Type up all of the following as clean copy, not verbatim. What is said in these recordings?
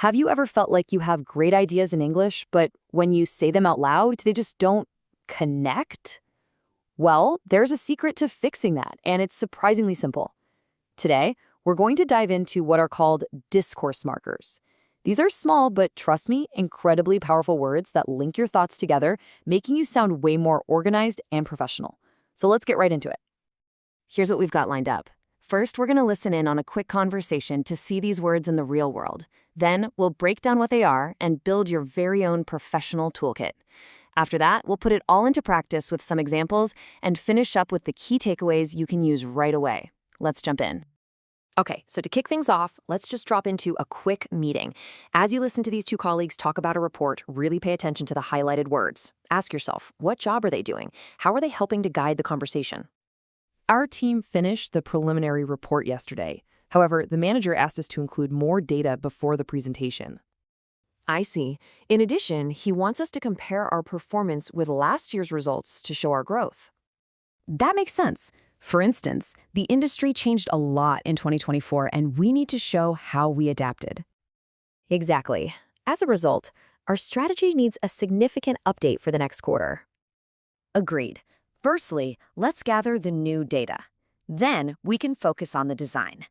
Have you ever felt like you have great ideas in English, but when you say them out loud, they just don't connect? Well, there's a secret to fixing that, and it's surprisingly simple. Today, we're going to dive into what are called discourse markers. These are small, but trust me, incredibly powerful words that link your thoughts together, making you sound way more organized and professional. So let's get right into it. Here's what we've got lined up. First, we're going to listen in on a quick conversation to see these words in the real world. Then, we'll break down what they are and build your very own professional toolkit. After that, we'll put it all into practice with some examples and finish up with the key takeaways you can use right away. Let's jump in. Okay, so to kick things off, let's just drop into a quick meeting. As you listen to these two colleagues talk about a report, really pay attention to the highlighted words. Ask yourself, what job are they doing? How are they helping to guide the conversation? Our team finished the preliminary report yesterday. However, the manager asked us to include more data before the presentation. I see. In addition, he wants us to compare our performance with last year's results to show our growth. That makes sense. For instance, the industry changed a lot in 2024, and we need to show how we adapted. Exactly. As a result, our strategy needs a significant update for the next quarter. Agreed. Firstly, let's gather the new data. Then we can focus on the design.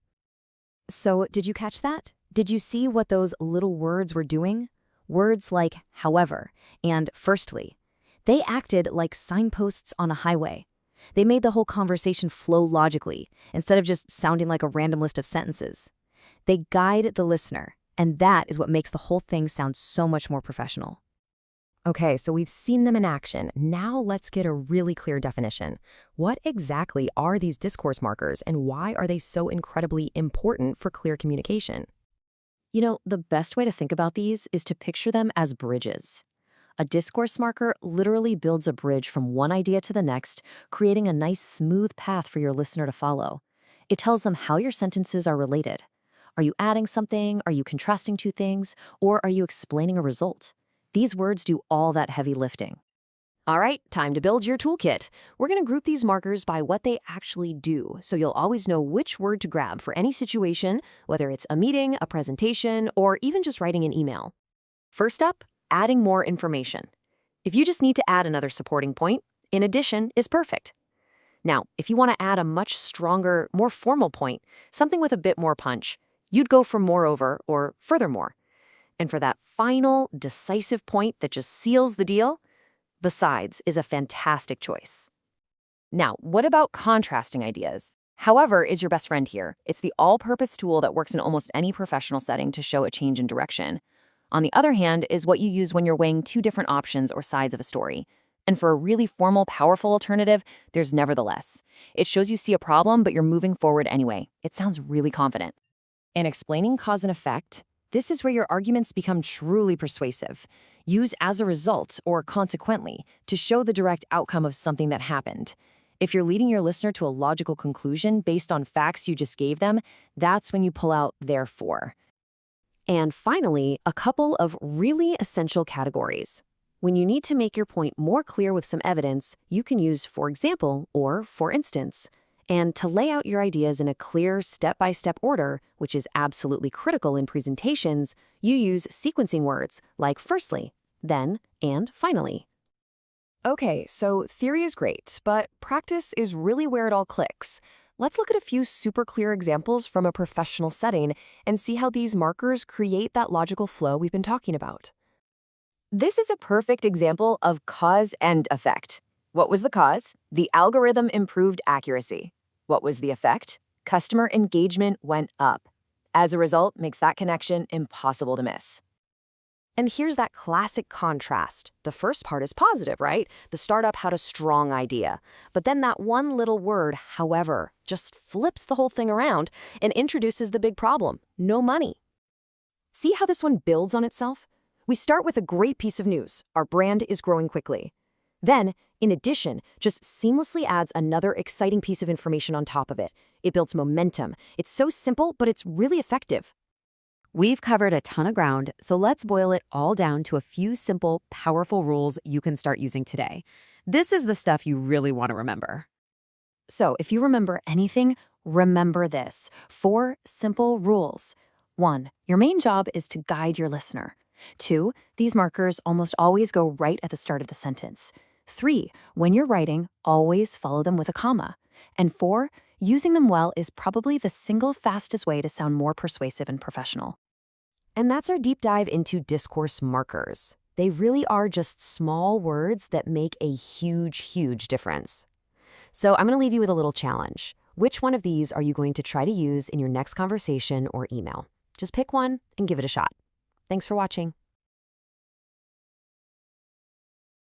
So, did you catch that? Did you see what those little words were doing? Words like however and firstly. They acted like signposts on a highway. They made the whole conversation flow logically, instead of just sounding like a random list of sentences. They guide the listener, and that is what makes the whole thing sound so much more professional. Okay, so we've seen them in action. Now let's get a really clear definition. What exactly are these discourse markers, and why are they so incredibly important for clear communication? You know, the best way to think about these is to picture them as bridges. A discourse marker literally builds a bridge from one idea to the next, creating a nice, smooth path for your listener to follow. It tells them how your sentences are related. Are you adding something? Are you contrasting two things? Or are you explaining a result? These words do all that heavy lifting. All right, time to build your toolkit. We're going to group these markers by what they actually do, so you'll always know which word to grab for any situation, whether it's a meeting, a presentation, or even just writing an email. First up, adding more information. If you just need to add another supporting point, in addition is perfect. Now, if you want to add a much stronger, more formal point, something with a bit more punch, you'd go for moreover or furthermore. And for that final, decisive point that just seals the deal, besides is a fantastic choice. Now, what about contrasting ideas? However is your best friend here. It's the all-purpose tool that works in almost any professional setting to show a change in direction. On the other hand is what you use when you're weighing two different options or sides of a story. And for a really formal, powerful alternative, there's nevertheless. It shows you see a problem, but you're moving forward anyway. It sounds really confident. In explaining cause and effect, this is where your arguments become truly persuasive. Use as a result or consequently to show the direct outcome of something that happened. If you're leading your listener to a logical conclusion based on facts you just gave them, that's when you pull out therefore. And finally, a couple of really essential categories. When you need to make your point more clear with some evidence, you can use for example or for instance. And to lay out your ideas in a clear step-by-step order, which is absolutely critical in presentations, you use sequencing words like firstly, then, and finally. Okay, so theory is great, but practice is really where it all clicks. Let's look at a few super clear examples from a professional setting and see how these markers create that logical flow we've been talking about. This is a perfect example of cause and effect. What was the cause? The algorithm improved accuracy. What was the effect? Customer engagement went up. As a result, makes that connection impossible to miss. And here's that classic contrast. The first part is positive, right? The startup had a strong idea. But then that one little word, however, just flips the whole thing around and introduces the big problem: no money. See how this one builds on itself? We start with a great piece of news. Our brand is growing quickly. Then, in addition, just seamlessly adds another exciting piece of information on top of it. It builds momentum. It's so simple, but it's really effective. We've covered a ton of ground, so let's boil it all down to a few simple, powerful rules you can start using today. This is the stuff you really want to remember. So if you remember anything, remember this. 4 simple rules. 1. Your main job is to guide your listener. 2. These markers almost always go right at the start of the sentence. 3. When you're writing, always follow them with a comma. And 4. Using them well is probably the single fastest way to sound more persuasive and professional. And that's our deep dive into discourse markers. They really are just small words that make a huge difference. So I'm going to leave you with a little challenge. Which one of these are you going to try to use in your next conversation or email? Just pick one and give it a shot. Thanks for watching.